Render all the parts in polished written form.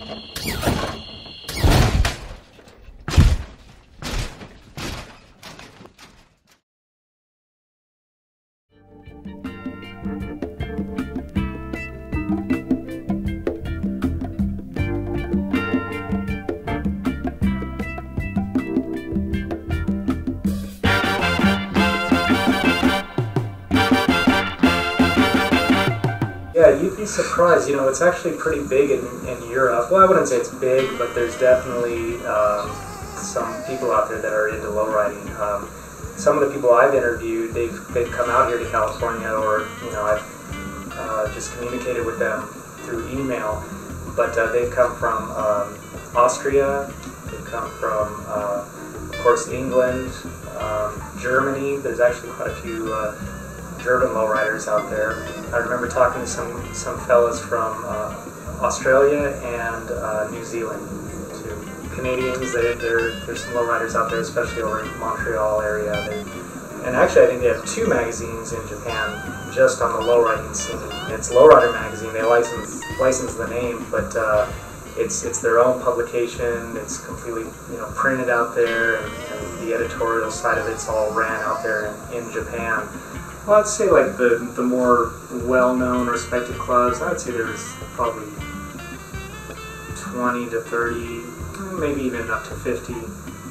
Yeah, you'd be surprised. You know, it's actually pretty big in Europe. Well, I wouldn't say it's big, but there's definitely some people out there that are into lowriding. Some of the people I've interviewed, they've come out here to California, or I've just communicated with them through email. But they've come from Austria. They've come from, of course, England, Germany. There's actually quite a few German lowriders out there. I remember talking to some fellas from Australia and New Zealand. To Canadians, there's some lowriders out there, especially over in Montreal area. And actually, I think they have 2 magazines in Japan just on the lowriding scene. It's Lowrider magazine. They license the name, but it's their own publication. It's completely printed out there, and the editorial side of it's all ran out there in Japan. Well, I'd say like the more well-known, respected clubs, I'd say there's probably 20 to 30, maybe even up to 50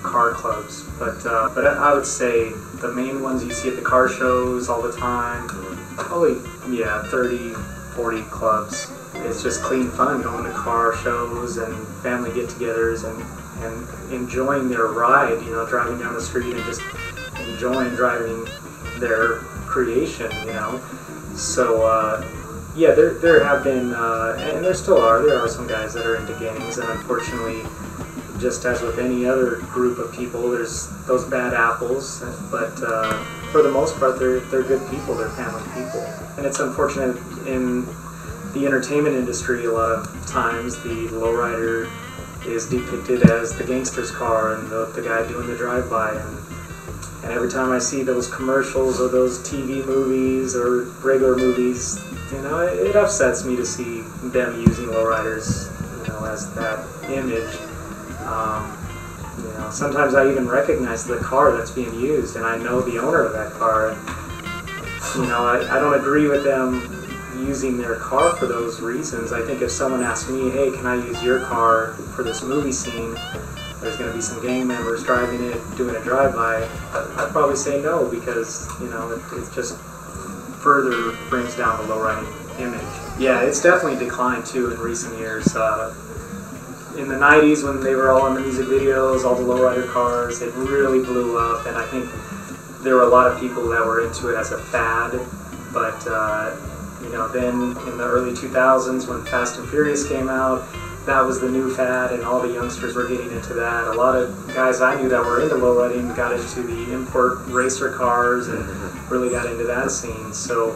car clubs. But I would say the main ones you see at the car shows all the time, probably 30, 40 clubs. It's just clean fun going to car shows and family get-togethers and enjoying their ride. Driving down the street and just enjoying driving their creation, So, yeah, there have been, and there still are, there are some guys that are into gangs, and unfortunately, just as with any other group of people, there's those bad apples, but for the most part, they're good people, they're family people. And it's unfortunate in the entertainment industry, a lot of times, the lowrider is depicted as the gangster's car and the guy doing the drive-by, and every time I see those commercials or those TV movies or regular movies, it upsets me to see them using lowriders, as that image. Sometimes I even recognize the car that's being used, and I know the owner of that car. And, I don't agree with them using their car for those reasons. I think if someone asked me, hey, can I use your car for this movie scene? There's going to be some gang members driving it, doing a drive-by, I'd probably say no, because, it just further brings down the lowriding image. Yeah, it's definitely declined, too, in recent years. In the 90s, when they were all in the music videos, all the lowrider cars, it really blew up, and I think there were a lot of people that were into it as a fad, but, then in the early 2000s, when Fast and Furious came out, that was the new fad, and all the youngsters were getting into that. A lot of guys I knew that were into lowriding got into the import racer cars and really got into that scene. So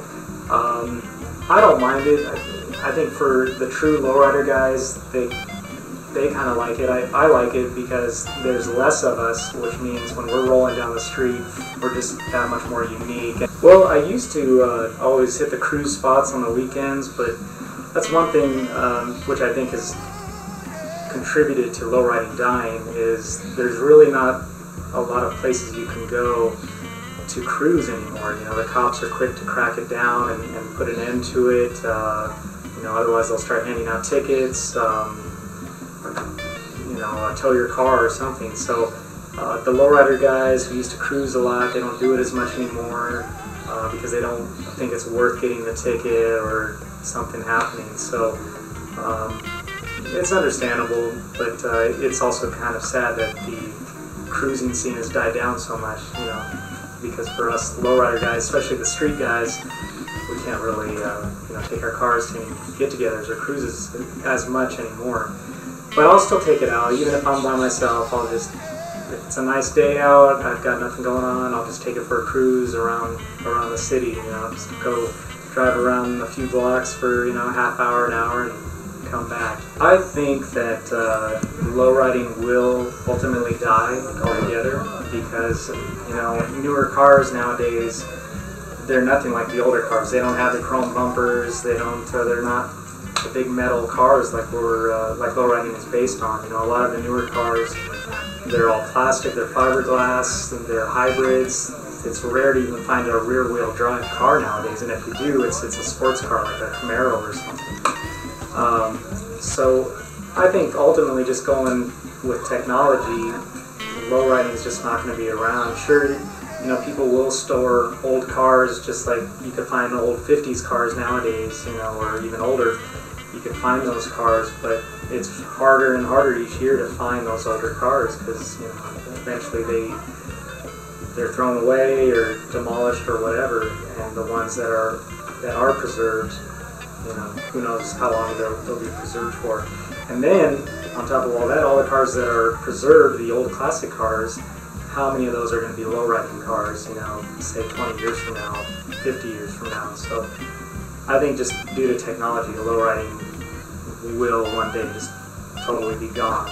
I don't mind it. I think for the true lowrider guys, they kind of like it. I like it because there's less of us, which means when we're rolling down the street, we're just that much more unique. Well, I used to always hit the cruise spots on the weekends, but that's one thing which I think has contributed to lowriding dying, is there's really not a lot of places you can go to cruise anymore. The cops are quick to crack it down and put an end to it. Otherwise they'll start handing out tickets, tow your car or something. So the lowrider guys who used to cruise a lot, they don't do it as much anymore because they don't think it's worth getting the ticket or something happening. So it's understandable, but it's also kind of sad that the cruising scene has died down so much, because for us lowrider guys, especially the street guys, we can't really take our cars to any get-togethers or cruises as much anymore. But I'll still take it out, even if I'm by myself. If it's a nice day out, I've got nothing going on, I'll just take it for a cruise around the city, just go drive around a few blocks for, a half hour, an hour, and come back. I think that lowriding will ultimately die altogether because, newer cars nowadays, they're nothing like the older cars. They don't have the chrome bumpers, they're not the big metal cars like Lowriding is based on. You know, a lot of the newer cars, they're all plastic, they're fiberglass, and they're hybrids. It's rare to even find a rear-wheel drive car nowadays, and if you do, it's a sports car like a Camaro or something. So I think ultimately just going with technology, lowriding is just not going to be around. Sure, you know, people will store old cars just like you could find old 50s cars nowadays, you know, or even older. You can find those cars, but it's harder and harder each year to find those older cars because, you know, eventually they're thrown away or demolished or whatever, and the ones that are preserved, you know, who knows how long they'll be preserved for. And then, on top of all that, all the cars that are preserved, the old classic cars, how many of those are going to be low-riding cars, you know, say 20 years from now, 50 years from now. So I think just due to technology, the low-riding will one day just totally be gone.